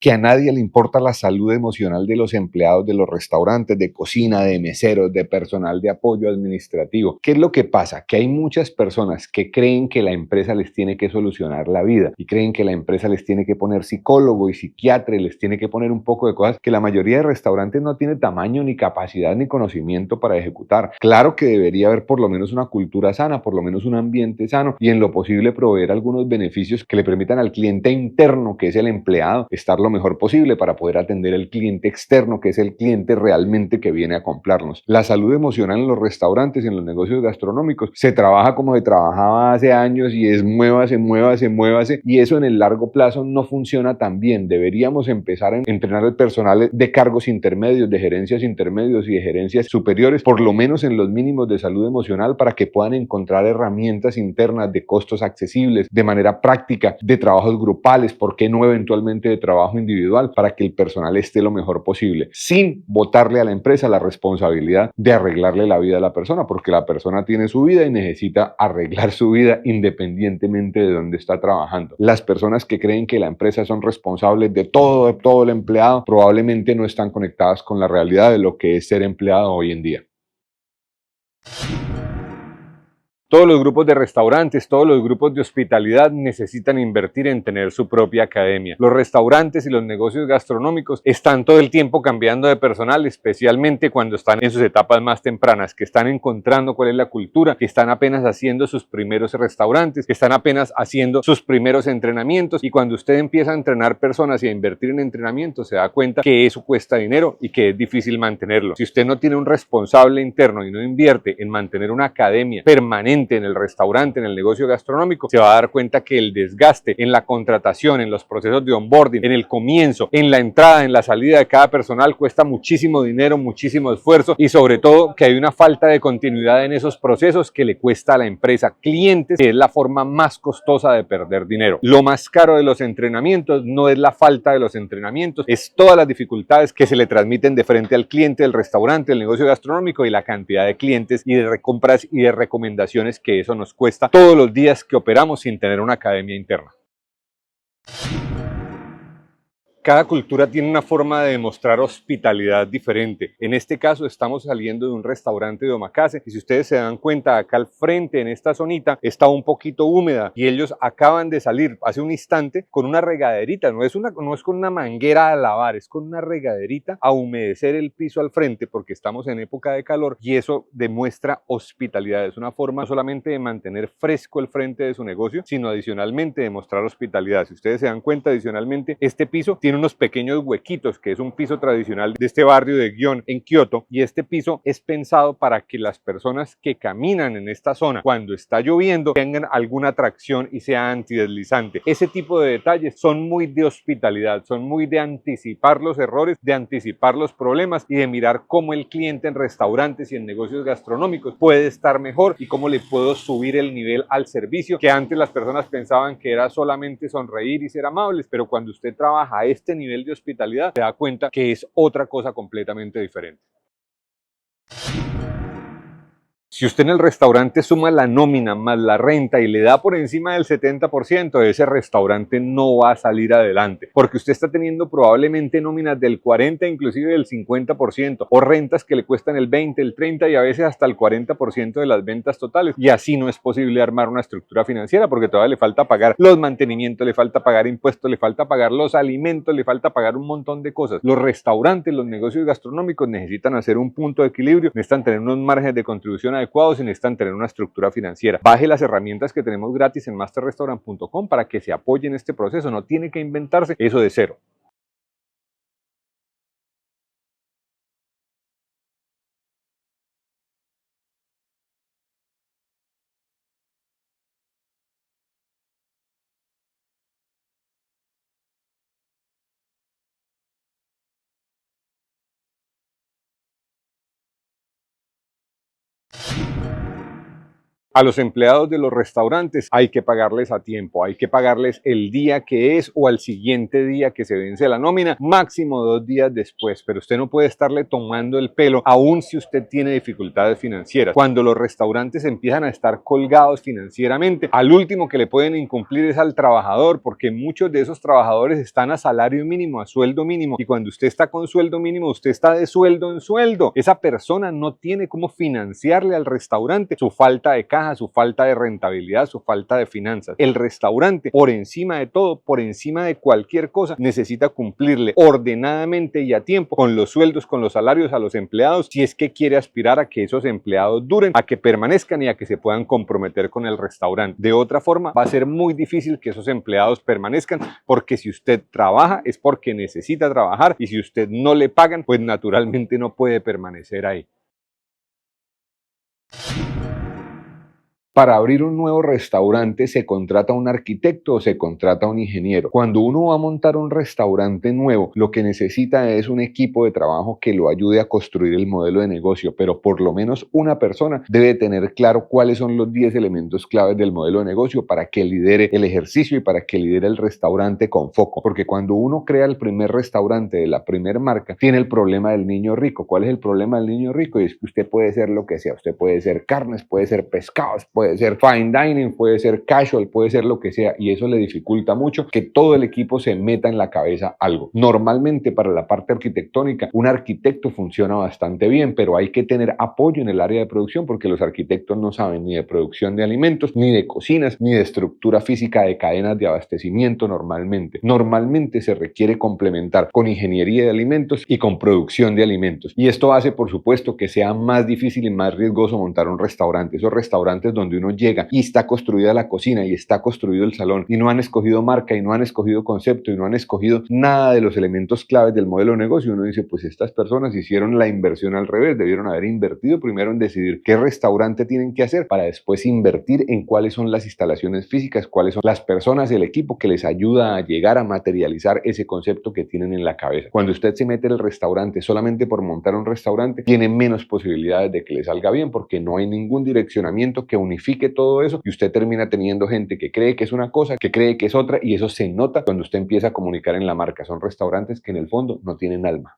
que a nadie le importa la salud emocional de los empleados de los restaurantes, de cocina, de meseros, de personal de apoyo administrativo. ¿Qué es lo que pasa? Que hay muchas personas que creen que la empresa les tiene que solucionar la vida y creen que la empresa les tiene que poner psicólogo y psiquiatra y les tiene que poner un poco de cosas que la mayoría de restaurantes no tiene tamaño, ni capacidad, ni conocimiento para ejecutar. Claro que debería haber por lo menos una cultura sana, por lo menos un ambiente sano y en lo posible proveer algunos beneficios que le permitan al cliente interno, que es el empleado, estar lo mejor posible para poder atender al cliente externo, que es el cliente realmente que viene a comprarnos. La salud emocional en los restaurantes y en los negocios gastronómicos se trabaja como se trabajaba hace años y es muévase, muévase, muévase, y eso en el largo plazo no funciona tan bien. Deberíamos empezar a entrenar al personal de cargos intermedios, de gerencias intermedios y de gerencias superiores, por lo menos en los mínimos de salud emocional, para que puedan encontrar herramientas internas de costos accesibles, de manera práctica, de trabajos grupales, ¿por qué no eventualmente de trabajo individual, para que el personal esté lo mejor posible, sin botarle a la empresa la responsabilidad de arreglarle la vida a la persona, porque la persona tiene su vida y necesita arreglar su vida independientemente de dónde está trabajando. Las personas que creen que la empresa son responsables de todo el empleado probablemente no están conectadas con la realidad de lo que es ser empleado hoy en día. Todos los grupos de restaurantes, todos los grupos de hospitalidad necesitan invertir en tener su propia academia. Los restaurantes y los negocios gastronómicos están todo el tiempo cambiando de personal, especialmente cuando están en sus etapas más tempranas, que están encontrando cuál es la cultura, que están apenas haciendo sus primeros restaurantes, que están apenas haciendo sus primeros entrenamientos, y cuando usted empieza a entrenar personas y a invertir en entrenamiento, se da cuenta que eso cuesta dinero y que es difícil mantenerlo. Si usted no tiene un responsable interno y no invierte en mantener una academia permanente en el restaurante, en el negocio gastronómico, se va a dar cuenta que el desgaste en la contratación, en los procesos de onboarding, en el comienzo, en la entrada, en la salida de cada personal cuesta muchísimo dinero, muchísimo esfuerzo, y sobre todo que hay una falta de continuidad en esos procesos que le cuesta a la empresa clientes, que es la forma más costosa de perder dinero. Lo más caro de los entrenamientos no es la falta de los entrenamientos, es todas las dificultades que se le transmiten de frente al cliente del restaurante, del negocio gastronómico, y la cantidad de clientes y de recompras y de recomendaciones que eso nos cuesta todos los días que operamos sin tener una academia interna. Cada cultura tiene una forma de demostrar hospitalidad diferente. En este caso estamos saliendo de un restaurante de Omakase y si ustedes se dan cuenta, acá al frente en esta zonita está un poquito húmeda y ellos acaban de salir hace un instante con una regaderita, no es con una manguera a lavar, es con una regaderita a humedecer el piso al frente porque estamos en época de calor, y eso demuestra hospitalidad. Es una forma no solamente de mantener fresco el frente de su negocio, sino adicionalmente de mostrar hospitalidad. Si ustedes se dan cuenta, adicionalmente este piso tiene unos pequeños huequitos, que es un piso tradicional de este barrio de Gion en Kioto, y este piso es pensado para que las personas que caminan en esta zona cuando está lloviendo tengan alguna atracción y sea antideslizante. Ese tipo de detalles son muy de hospitalidad, son muy de anticipar los errores, de anticipar los problemas y de mirar cómo el cliente en restaurantes y en negocios gastronómicos puede estar mejor y cómo le puedo subir el nivel al servicio, que antes las personas pensaban que era solamente sonreír y ser amables, pero cuando usted trabaja a este nivel de hospitalidad se da cuenta que es otra cosa completamente diferente. Si usted en el restaurante suma la nómina más la renta y le da por encima del 70%, ese restaurante no va a salir adelante, porque usted está teniendo probablemente nóminas del 40, inclusive del 50%, o rentas que le cuestan el 20, el 30 y a veces hasta el 40% de las ventas totales, y así no es posible armar una estructura financiera, porque todavía le falta pagar los mantenimientos, le falta pagar impuestos, le falta pagar los alimentos, le falta pagar un montón de cosas. Los restaurantes, los negocios gastronómicos necesitan hacer un punto de equilibrio, necesitan tener unos márgenes de contribución adecuados y necesitan tener una estructura financiera. Baje las herramientas que tenemos gratis en masterrestaurant.com para que se apoye en este proceso. No tiene que inventarse eso de cero. A los empleados de los restaurantes hay que pagarles a tiempo, hay que pagarles el día que es o al siguiente día que se vence la nómina, máximo 2 días después, pero usted no puede estarle tomando el pelo aun si usted tiene dificultades financieras. Cuando los restaurantes empiezan a estar colgados financieramente, al último que le pueden incumplir es al trabajador, porque muchos de esos trabajadores están a salario mínimo, a sueldo mínimo, y cuando usted está con sueldo mínimo, usted está de sueldo en sueldo. Esa persona no tiene cómo financiarle al restaurante su falta de caja, su falta de rentabilidad, su falta de finanzas. El restaurante, por encima de todo, por encima de cualquier cosa, necesita cumplirle ordenadamente y a tiempo con los sueldos, con los salarios a los empleados, si es que quiere aspirar a que esos empleados duren, a que permanezcan y a que se puedan comprometer con el restaurante. De otra forma, va a ser muy difícil que esos empleados permanezcan, porque si usted trabaja es porque necesita trabajar, y si usted no le pagan, pues naturalmente no puede permanecer ahí. Para abrir un nuevo restaurante se contrata un arquitecto o se contrata un ingeniero. Cuando uno va a montar un restaurante nuevo, lo que necesita es un equipo de trabajo que lo ayude a construir el modelo de negocio, pero por lo menos una persona debe tener claro cuáles son los 10 elementos claves del modelo de negocio para que lidere el ejercicio y para que lidere el restaurante con foco. Porque cuando uno crea el primer restaurante de la primer marca, tiene el problema del niño rico. ¿Cuál es el problema del niño rico? Y es que usted puede ser lo que sea. Usted puede ser carnes, puede ser pescados, puede ser fine dining, puede ser casual, puede ser lo que sea, y eso le dificulta mucho que todo el equipo se meta en la cabeza algo. Normalmente para la parte arquitectónica, un arquitecto funciona bastante bien, pero hay que tener apoyo en el área de producción porque los arquitectos no saben ni de producción de alimentos, ni de cocinas, ni de estructura física de cadenas de abastecimiento normalmente. Normalmente se requiere complementar con ingeniería de alimentos y con producción de alimentos. Y esto hace, por supuesto, que sea más difícil y más riesgoso montar un restaurante. Esos restaurantes donde uno llega y está construida la cocina y está construido el salón y no han escogido marca y no han escogido concepto y no han escogido nada de los elementos claves del modelo de negocio, uno dice, pues estas personas hicieron la inversión al revés, debieron haber invertido primero en decidir qué restaurante tienen que hacer para después invertir en cuáles son las instalaciones físicas, cuáles son las personas, el equipo que les ayuda a llegar a materializar ese concepto que tienen en la cabeza. Cuando usted se mete en el restaurante solamente por montar un restaurante, tiene menos posibilidades de que le salga bien porque no hay ningún direccionamiento que unifique todo eso, y usted termina teniendo gente que cree que es una cosa, que cree que es otra, y eso se nota cuando usted empieza a comunicar en la marca. Son restaurantes que en el fondo no tienen alma.